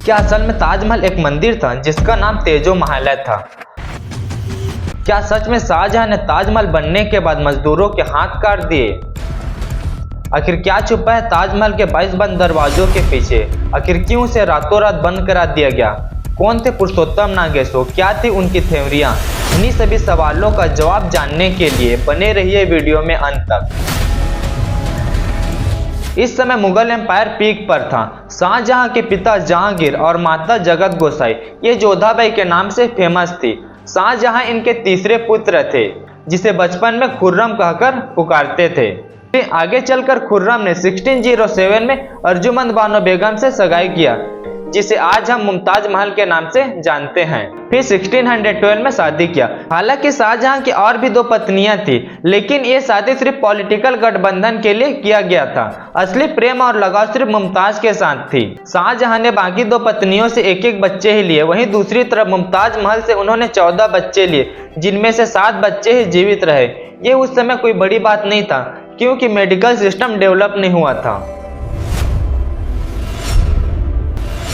क्या असल में ताजमहल एक मंदिर था जिसका नाम तेजो महल था? क्या सच में शाहजहां ने ताजमहल बनने के बाद मजदूरों के हाथ काट दिए? आखिर क्या छुपा है ताजमहल के 22 बंद दरवाजों के पीछे? आखिर क्यों उसे रातों रात बंद करा दिया गया? कौन थे पुरुषोत्तम नागेशो? क्या थी उनकी थ्योरियां? इन्हीं सभी सवालों का जवाब जानने के लिए बने रहिए वीडियो में अंत तक। इस समय मुगल एम्पायर पीक पर था। शाहजहां के पिता जहांगीर और माता जगत गोसाई ये जोधाबाई के नाम से फेमस थी। शाहजहां इनके तीसरे पुत्र थे जिसे बचपन में खुर्रम कहकर पुकारते थे। फिर आगे चलकर खुर्रम ने 1607 में अर्जुमंद बानो बेगम से सगाई किया जिसे आज हम मुमताज महल के नाम से जानते हैं। फिर 1612 में शादी किया। हालांकि शाहजहां की और भी 2 पत्नियां थी, लेकिन ये शादी सिर्फ पॉलिटिकल गठबंधन के लिए किया गया था। असली प्रेम और लगाव सिर्फ मुमताज के साथ थी। शाहजहां ने बाकी 2 पत्नियों से एक बच्चे ही लिए। वहीं दूसरी तरफ मुमताज महल से उन्होंने 14 बच्चे लिए, जिनमें से 7 बच्चे ही जीवित रहे। ये उस समय कोई बड़ी बात नहीं था क्योंकि मेडिकल सिस्टम डेवलप नहीं हुआ था।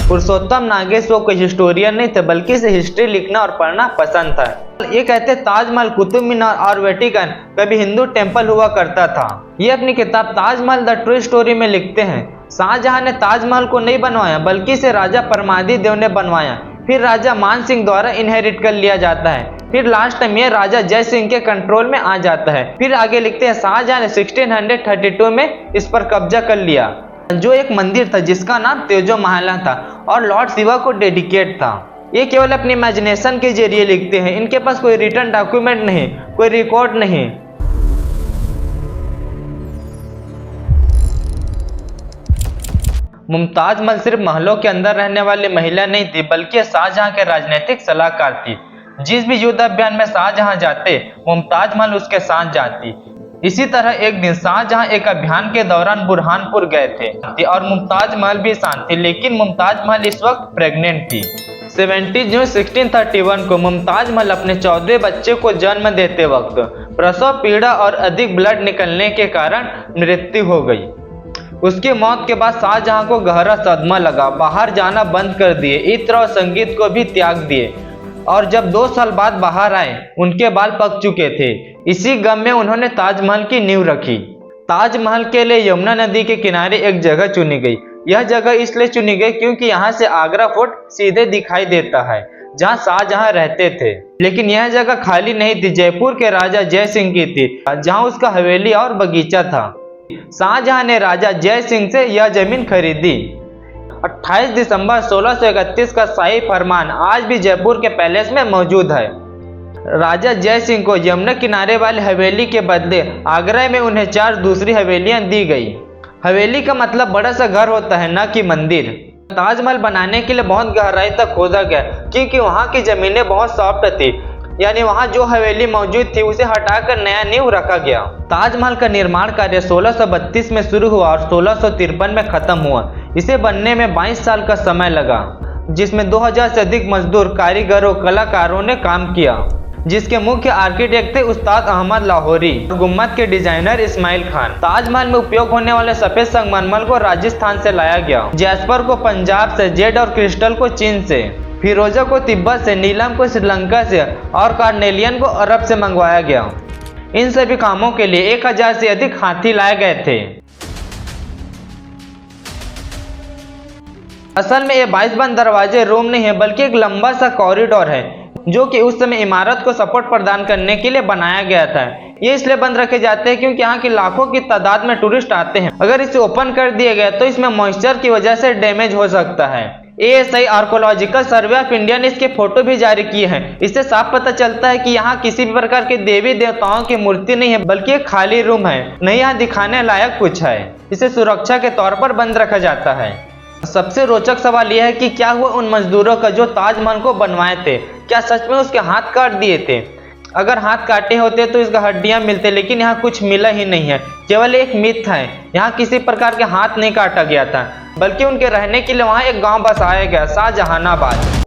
पुरुषोत्तम नागेशो कोई हिस्टोरियन नहीं थे, बल्कि इसे हिस्ट्री लिखना और पढ़ना पसंद था। ये कहते ताजमहल, कुतुब मीनार और वेटिकन कभी हिंदू टेंपल हुआ करता था। ये अपनी किताब ताजमहल द ट्रू स्टोरी में लिखते हैं शाहजहां ने ताजमहल को नहीं बनवाया, बल्कि इसे राजा परमादी देव ने बनवाया। फिर राजा मान सिंह द्वारा इनहेरिट कर लिया जाता है। फिर लास्ट में राजा जय सिंह के कंट्रोल में आ जाता है। फिर आगे लिखते हैं शाहजहां ने 1632 में इस पर कब्जा कर लिया, जो एक मंदिर था जिसका नाम तेजो महल था और लॉर्ड शिवा को डेडिकेट था। ये केवल अपनी इमेजिनेशन के जरिए लिखते हैं। इनके पास कोई रिटर्न डॉक्यूमेंट नहीं, कोई रिकॉर्ड नहीं। मुमताज महल सिर्फ महलों के अंदर रहने वाली महिला नहीं थी, बल्कि शाहजहां के राजनीतिक सलाहकार थी। जिस भी युद्ध अभियान में शाहजहां जाते, मुमताज महल उसके साथ जाती। इसी तरह एक दिन शाहजहां एक अभियान के दौरान बुरहानपुर गए थे और मुमताज महल भी साथ थी, लेकिन मुमताज महल इस वक्त प्रेग्नेंट थी। 17 जून 1631 को मुमताज महल अपने 14वें बच्चे को जन्म देते वक्त प्रसव पीड़ा और अधिक ब्लड निकलने के कारण मृत्यु हो गई। उसकी मौत के बाद शाहजहां को गहरा सदमा लगा। बाहर जाना बंद कर दिए, इत्र और संगीत को भी त्याग दिए और जब 2 साल बाद बाहर आए, उनके बाल पक चुके थे। इसी गम में उन्होंने ताजमहल की नींव रखी। ताजमहल के लिए यमुना नदी के किनारे एक जगह चुनी गई। यह जगह इसलिए चुनी गई क्योंकि यहाँ से आगरा फोर्ट सीधे दिखाई देता है, जहाँ शाहजहां रहते थे। लेकिन यह जगह खाली नहीं थी, जयपुर के राजा जय सिंह की थी, जहाँ उसका हवेली और बगीचा था। शाहजहां ने राजा जय सिंह से यह जमीन खरीदी। 28 दिसंबर 1631 का शाही फरमान आज भी जयपुर के पैलेस में मौजूद है। राजा जय सिंह को यमुना किनारे वाली हवेली के बदले आगरा में उन्हें 4 दूसरी हवेलियां दी गई। हवेली का मतलब बड़ा सा घर होता है, न कि मंदिर। ताजमहल बनाने के लिए बहुत गहराई तक खोदा गया क्योंकि वहां की जमीनें बहुत सॉफ्ट थी, यानी वहां जो हवेली मौजूद थी उसे हटाकर नया नींव रखा गया। ताजमहल का निर्माण कार्य 1632 में शुरू हुआ और 1653 में खत्म हुआ। इसे बनने में 22 साल का समय लगा, जिसमें 2000 से अधिक मजदूर, कारीगरों, कलाकारों ने काम किया, जिसके मुख्य आर्किटेक्ट थे उस्ताद अहमद लाहौरी और गुम्बद के डिजाइनर इस्माइल खान। ताजमहल में उपयोग होने वाले सफेद संगमरमर को राजस्थान से लाया गया, जैस्पर को पंजाब से, जेड और क्रिस्टल को चीन से, फिरोजा को तिब्बत से, नीलम को श्रीलंका से और कार्नेलियन को अरब से मंगवाया गया। इन सभी कामों के लिए 1000 से अधिक हाथी लाए गए थे। असल में ये 22 बंद दरवाजे रूम नहीं है, बल्कि एक लंबा सा कॉरिडोर है जो कि उस समय इमारत को सपोर्ट प्रदान करने के लिए बनाया गया था। ये इसलिए बंद रखे जाते हैं क्योंकि यहाँ की लाखों की तादाद में टूरिस्ट आते हैं। अगर इसे ओपन कर दिया गया तो इसमें मॉइस्चर की वजह से डैमेज हो सकता है। ASI archaeological survey of India ने इसके फोटो भी जारी किए हैं। इससे साफ पता चलता है कि यहाँ किसी भी प्रकार के देवी देवताओं की मूर्ति नहीं है, बल्कि एक खाली रूम है। नहीं यहाँ दिखाने लायक कुछ है। इसे सुरक्षा के तौर पर बंद रखा जाता है। सबसे रोचक सवाल यह है कि क्या हुआ उन मजदूरों का जो ताजमहल को बनवाए थे? क्या सच में उसके हाथ काट दिए थे? अगर हाथ काटे होते तो इसका हड्डियां मिलते, लेकिन यहाँ कुछ मिला ही नहीं है। केवल एक मिथ है, यहाँ किसी प्रकार के हाथ नहीं काटा गया था, बल्कि उनके रहने के लिए वहाँ एक गांव बसाया गया, शाहजहानाबाद।